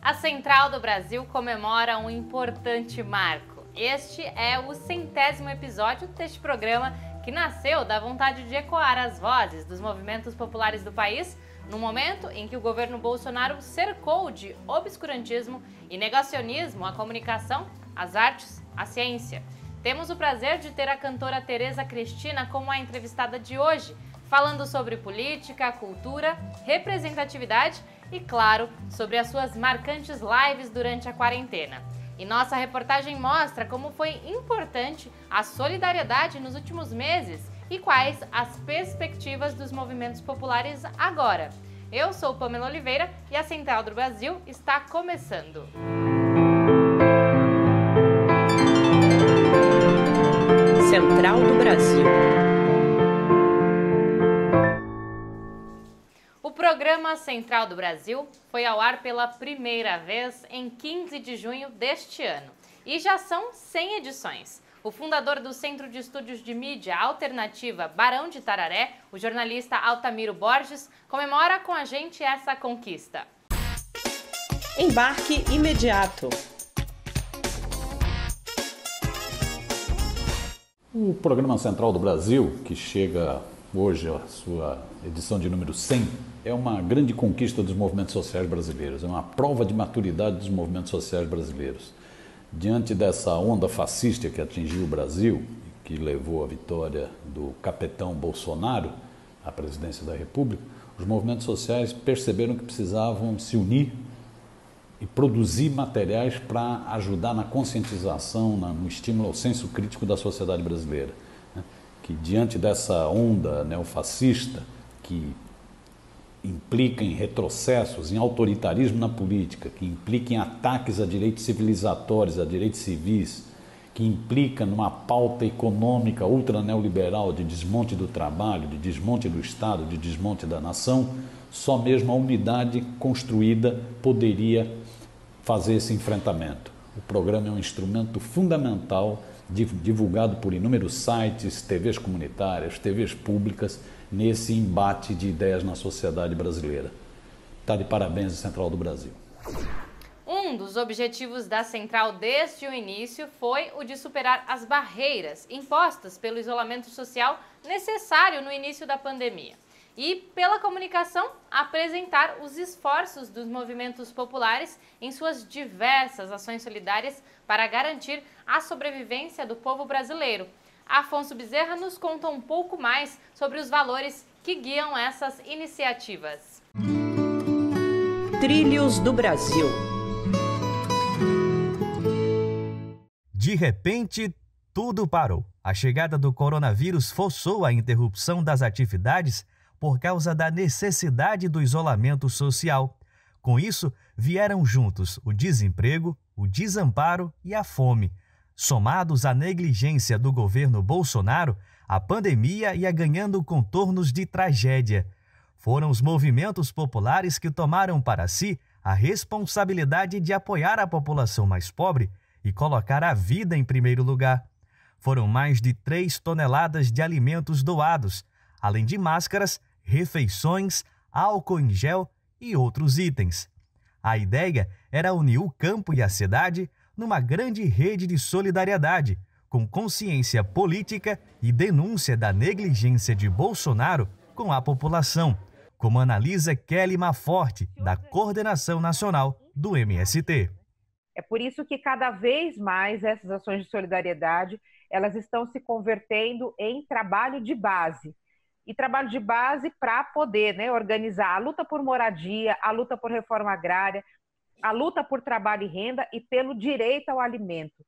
A Central do Brasil comemora um importante marco. Este é o 100º episódio deste programa que nasceu da vontade de ecoar as vozes dos movimentos populares do país no momento em que o governo Bolsonaro cercou de obscurantismo e negacionismo a comunicação, as artes, a ciência. Temos o prazer de ter a cantora Tereza Cristina como a entrevistada de hoje, falando sobre política, cultura, representatividade e, claro, sobre as suas marcantes lives durante a quarentena. E nossa reportagem mostra como foi importante a solidariedade nos últimos meses e quais as perspectivas dos movimentos populares agora. Eu sou Pamela Oliveira e a Central do Brasil está começando. Central do Brasil. O programa Central do Brasil foi ao ar pela primeira vez em 15 de junho deste ano e já são 100 edições. O fundador do Centro de Estudos de Mídia Alternativa Barão de Tararé, o jornalista Altamiro Borges, comemora com a gente essa conquista. Embarque imediato. O programa Central do Brasil, que chega hoje à sua edição de número 100, é uma grande conquista dos movimentos sociais brasileiros, é uma prova de maturidade dos movimentos sociais brasileiros. Diante dessa onda fascista que atingiu o Brasil, que levou à vitória do capitão Bolsonaro à presidência da República, os movimentos sociais perceberam que precisavam se unir e produzir materiais para ajudar na conscientização, no estímulo ao senso crítico da sociedade brasileira. Que diante dessa onda neofascista, que implica em retrocessos, em autoritarismo na política, que implica em ataques a direitos civilizatórios, a direitos civis, que implica numa pauta econômica ultra-neoliberal de desmonte do trabalho, de desmonte do Estado, de desmonte da nação, só mesmo a unidade construída poderia fazer esse enfrentamento. O programa é um instrumento fundamental, divulgado por inúmeros sites, TVs comunitárias, TVs públicas, nesse embate de ideias na sociedade brasileira. Está de parabéns a Central do Brasil. Um dos objetivos da Central desde o início foi o de superar as barreiras impostas pelo isolamento social necessário no início da pandemia. E, pela comunicação, apresentar os esforços dos movimentos populares em suas diversas ações solidárias para garantir a sobrevivência do povo brasileiro. Afonso Bezerra nos conta um pouco mais sobre os valores que guiam essas iniciativas. Trilhos do Brasil. De repente, tudo parou. A chegada do coronavírus forçou a interrupção das atividades por causa da necessidade do isolamento social. Com isso, vieram juntos o desemprego, o desamparo e a fome. Somados à negligência do governo Bolsonaro, a pandemia ia ganhando contornos de tragédia. Foram os movimentos populares que tomaram para si a responsabilidade de apoiar a população mais pobre e colocar a vida em primeiro lugar. Foram mais de 3 toneladas de alimentos doados, além de máscaras, refeições, álcool em gel e outros itens. A ideia era unir o campo e a cidade numa grande rede de solidariedade, com consciência política e denúncia da negligência de Bolsonaro com a população, como analisa Kelly Maforte, da Coordenação Nacional do MST. É por isso que cada vez mais essas ações de solidariedade, elas estão se convertendo em trabalho de base. E trabalho de base para poder, organizar a luta por moradia, a luta por reforma agrária, a luta por trabalho e renda e pelo direito ao alimento.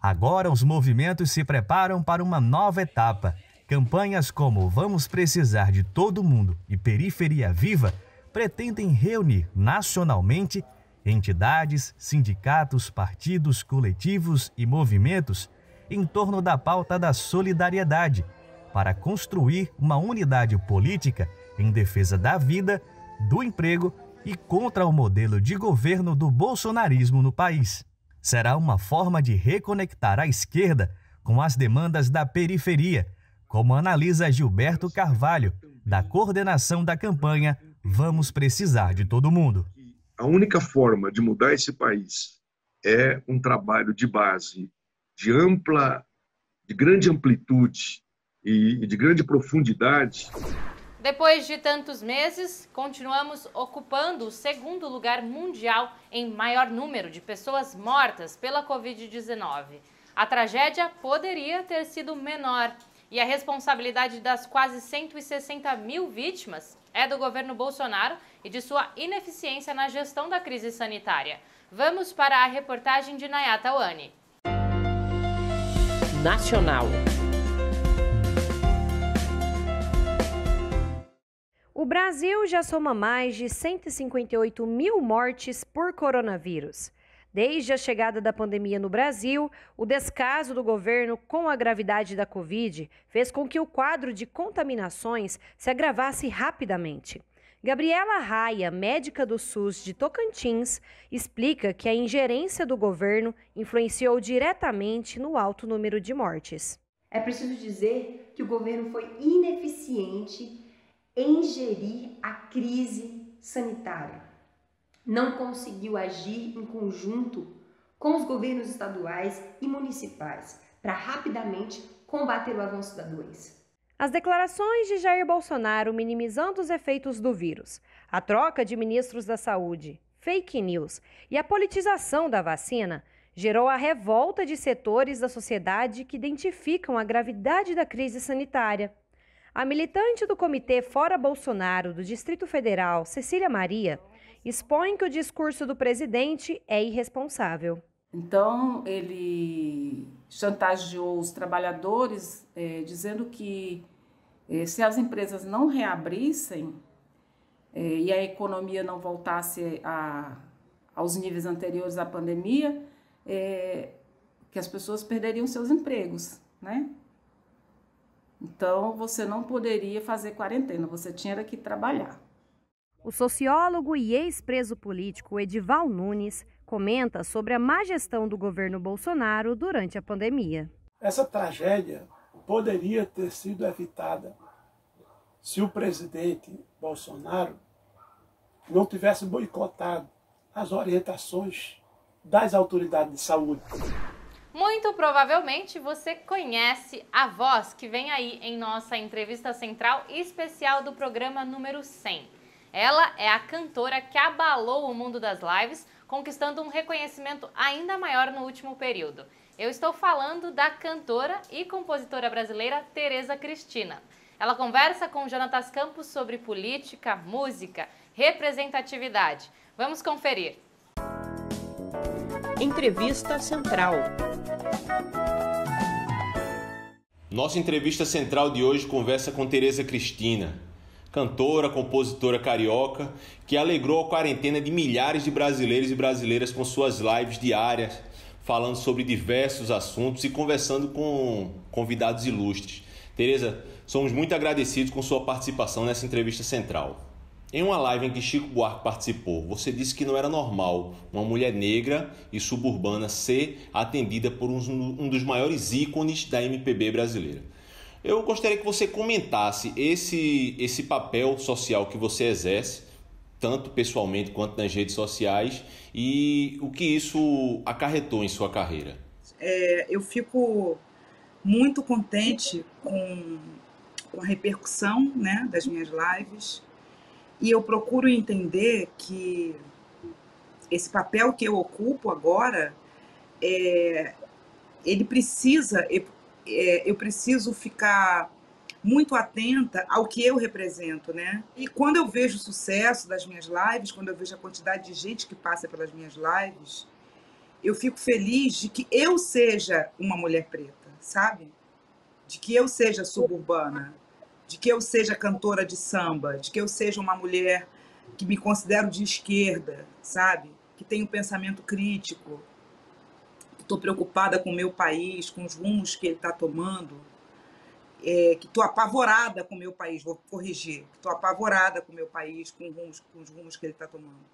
Agora os movimentos se preparam para uma nova etapa. Campanhas como Vamos Precisar de Todo Mundo e Periferia Viva pretendem reunir nacionalmente entidades, sindicatos, partidos, coletivos e movimentos em torno da pauta da solidariedade, para construir uma unidade política em defesa da vida, do emprego e contra o modelo de governo do bolsonarismo no país. Será uma forma de reconectar a esquerda com as demandas da periferia, como analisa Gilberto Carvalho, da coordenação da campanha Vamos Precisar de Todo Mundo. a única forma de mudar esse país é um trabalho de base, de grande amplitude e de grande profundidade. Depois de tantos meses, continuamos ocupando o segundo lugar mundial em maior número de pessoas mortas pela Covid-19. A tragédia poderia ter sido menor e a responsabilidade das quase 160 mil vítimas é do governo Bolsonaro e de sua ineficiência na gestão da crise sanitária. Vamos para a reportagem de Nayata Wani. Nacional. O Brasil já soma mais de 158 mil mortes por coronavírus. Desde a chegada da pandemia no Brasil, o descaso do governo com a gravidade da Covid fez com que o quadro de contaminações se agravasse rapidamente. Gabriela Raia, médica do SUS de Tocantins, explica que a ingerência do governo influenciou diretamente no alto número de mortes. É preciso dizer que o governo foi ineficiente em gerir a crise sanitária. Não conseguiu agir em conjunto com os governos estaduais e municipais para rapidamente combater o avanço da doença. As declarações de Jair Bolsonaro minimizando os efeitos do vírus, a troca de ministros da saúde, fake news e a politização da vacina gerou a revolta de setores da sociedade que identificam a gravidade da crise sanitária. A militante do Comitê Fora Bolsonaro do Distrito Federal, Cecília Maria, expõe que o discurso do presidente é irresponsável. Então, ele chantageou os trabalhadores, dizendo que se as empresas não reabrissem e a economia não voltasse aos níveis anteriores à pandemia, que as pessoas perderiam seus empregos, né? Então, você não poderia fazer quarentena, você tinha que trabalhar. O sociólogo e ex-preso político Edival Nunes comenta sobre a má gestão do governo Bolsonaro durante a pandemia. Essa tragédia poderia ter sido evitada se o presidente Bolsonaro não tivesse boicotado as orientações das autoridades de saúde. Muito provavelmente você conhece a voz que vem aí em nossa entrevista central especial do programa número 100. Ela é a cantora que abalou o mundo das lives, conquistando um reconhecimento ainda maior no último período. Eu estou falando da cantora e compositora brasileira Tereza Cristina. Ela conversa com Jonatas Campos sobre política, música, representatividade. Vamos conferir. Entrevista Central. Nossa entrevista central de hoje conversa com Tereza Cristina, cantora, compositora carioca, que alegrou a quarentena de milhares de brasileiros e brasileiras com suas lives diárias, falando sobre diversos assuntos e conversando com convidados ilustres. Tereza, somos muito agradecidos com sua participação nessa entrevista central. Em uma live em que Chico Buarque participou, você disse que não era normal uma mulher negra e suburbana ser atendida por um dos maiores ícones da MPB brasileira. Eu gostaria que você comentasse esse papel social que você exerce, tanto pessoalmente quanto nas redes sociais, e o que isso acarretou em sua carreira. Eu fico muito contente com a repercussão, né, das minhas lives, e eu procuro entender que esse papel que eu ocupo agora, ele precisa... eu preciso ficar muito atenta ao que eu represento, né? E quando eu vejo o sucesso das minhas lives, quando eu vejo a quantidade de gente que passa pelas minhas lives, eu fico feliz de que eu seja uma mulher preta, sabe? De que eu seja suburbana, de que eu seja cantora de samba, de que eu seja uma mulher que me considero de esquerda, sabe? Que tem um pensamento crítico. Estou preocupada com o meu país, com os rumos que ele está tomando, que estou apavorada com o meu país, vou corrigir, estou apavorada com o meu país, com os rumos que ele está tomando.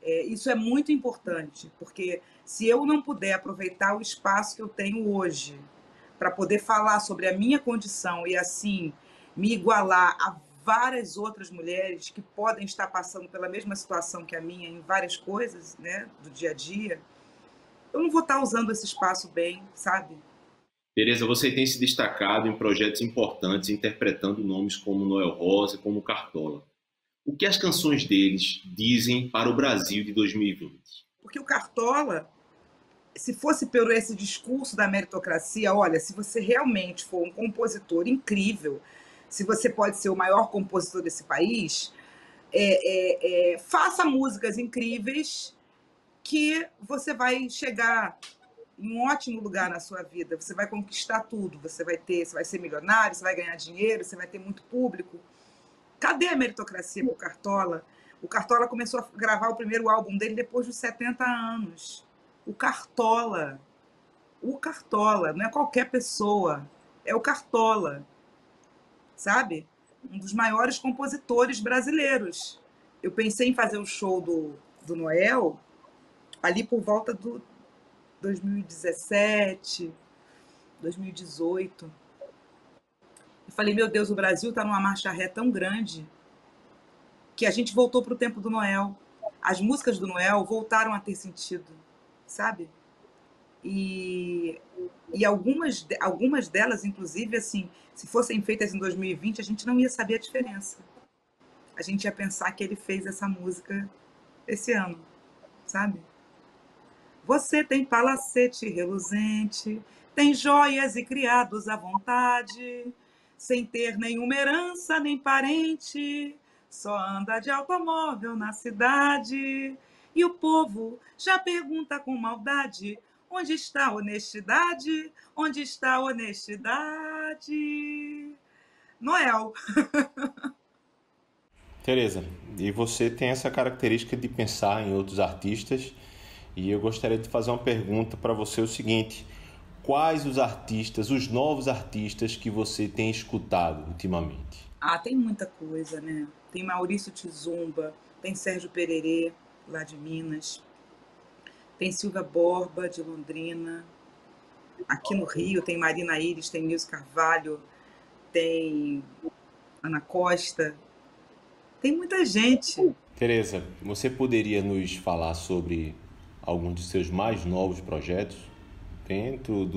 Isso é muito importante, porque se eu não puder aproveitar o espaço que eu tenho hoje para poder falar sobre a minha condição e assim me igualar a várias outras mulheres que podem estar passando pela mesma situação que a minha em várias coisas, né, do dia a dia, eu não vou estar usando esse espaço bem, sabe? Tereza, você tem se destacado em projetos importantes, interpretando nomes como Noel Rosa, como Cartola. O que as canções deles dizem para o Brasil de 2020? Porque o Cartola, se fosse pelo esse discurso da meritocracia, olha, se você realmente for um compositor incrível, se você pode ser o maior compositor desse país, faça músicas incríveis que você vai chegar em um ótimo lugar na sua vida. Você vai conquistar tudo. Você vai ser milionário, você vai ganhar dinheiro, você vai ter muito público. Cadê a meritocracia para o Cartola? O Cartola começou a gravar o primeiro álbum dele depois dos 70 anos. O Cartola, não é qualquer pessoa, é o Cartola, sabe? Um dos maiores compositores brasileiros. Eu pensei em fazer o show do Noel ali por volta do 2017, 2018. Eu falei, meu Deus, o Brasil está numa marcha ré tão grande que a gente voltou para o tempo do Noel. As músicas do Noel voltaram a ter sentido, sabe? E algumas delas, inclusive, assim, se fossem feitas em 2020, a gente não ia saber a diferença. A gente ia pensar que ele fez essa música esse ano, sabe? Você tem palacete reluzente, tem joias e criados à vontade, sem ter nenhuma herança nem parente, só anda de automóvel na cidade. E o povo já pergunta com maldade, onde está a honestidade? Onde está a honestidade? Noel. Tereza, e você tem essa característica de pensar em outros artistas, e eu gostaria de fazer uma pergunta para você, o seguinte: quais os artistas, os novos artistas que você tem escutado ultimamente? Tem muita coisa, né? Tem Maurício Tizumba, tem Sérgio Pererê, lá de Minas, tem Silvia Borba, de Londrina, aqui no Rio tem Marina Iris, tem Nilce Carvalho, tem Ana Costa, tem muita gente. Tereza, você poderia nos falar sobre algum de seus mais novos projetos dentro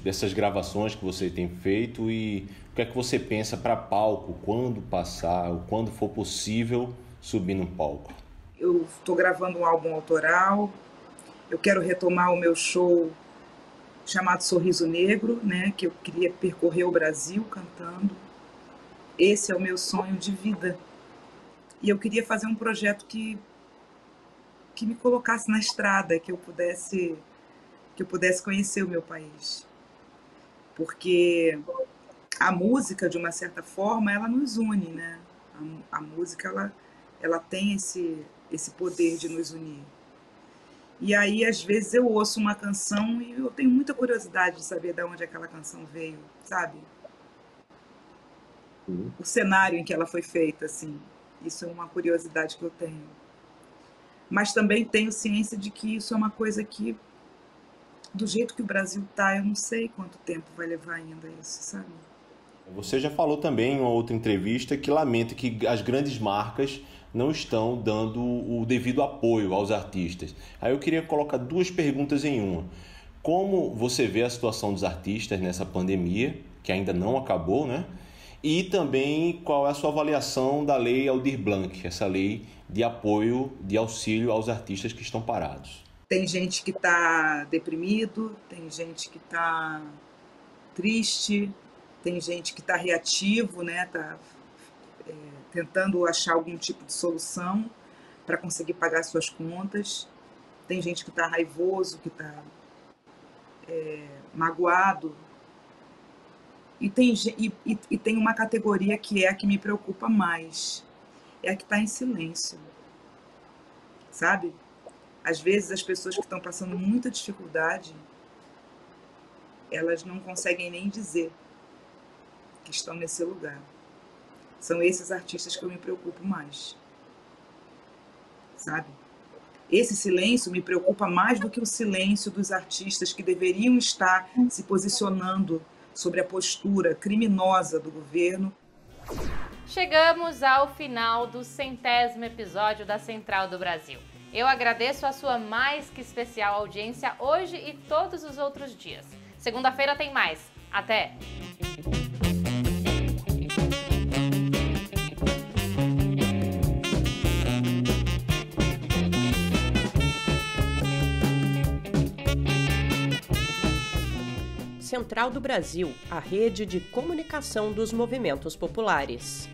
dessas gravações que você tem feito, e o que é que você pensa para palco quando passar, ou quando for possível subir num palco? Eu estou gravando um álbum autoral, eu quero retomar o meu show chamado Sorriso Negro, né, que eu queria percorrer o Brasil cantando. Esse é o meu sonho de vida. E eu queria fazer um projeto que me colocasse na estrada, que eu pudesse conhecer o meu país. Porque a música, de uma certa forma, ela nos une, né? A música, ela tem esse poder de nos unir. E aí, às vezes, eu ouço uma canção e eu tenho muita curiosidade de saber de onde aquela canção veio, sabe? O cenário em que ela foi feita, assim. Isso é uma curiosidade que eu tenho. Mas também tenho ciência de que isso é uma coisa que, do jeito que o Brasil está, eu não sei quanto tempo vai levar ainda isso, sabe? Você já falou também em uma outra entrevista que lamenta que as grandes marcas não estão dando o devido apoio aos artistas. Aí eu queria colocar duas perguntas em uma. Como você vê a situação dos artistas nessa pandemia, que ainda não acabou, né? E também qual é a sua avaliação da lei Aldir Blanc, essa lei de apoio, de auxílio aos artistas que estão parados? Tem gente que está deprimido, tem gente que está triste, tem gente que está reativo, né? Tá tentando achar algum tipo de solução para conseguir pagar suas contas. Tem gente que está raivoso, que está magoado. E tem uma categoria que é a que me preocupa mais, é a que está em silêncio, sabe? Às vezes as pessoas que estão passando muita dificuldade, elas não conseguem nem dizer que estão nesse lugar. São esses artistas que eu me preocupo mais, sabe? Esse silêncio me preocupa mais do que o silêncio dos artistas que deveriam estar se posicionando sobre a postura criminosa do governo. Chegamos ao final do 100º episódio da Central do Brasil. Eu agradeço a sua mais que especial audiência hoje e todos os outros dias. Segunda-feira tem mais. Até! Central do Brasil, a rede de comunicação dos movimentos populares.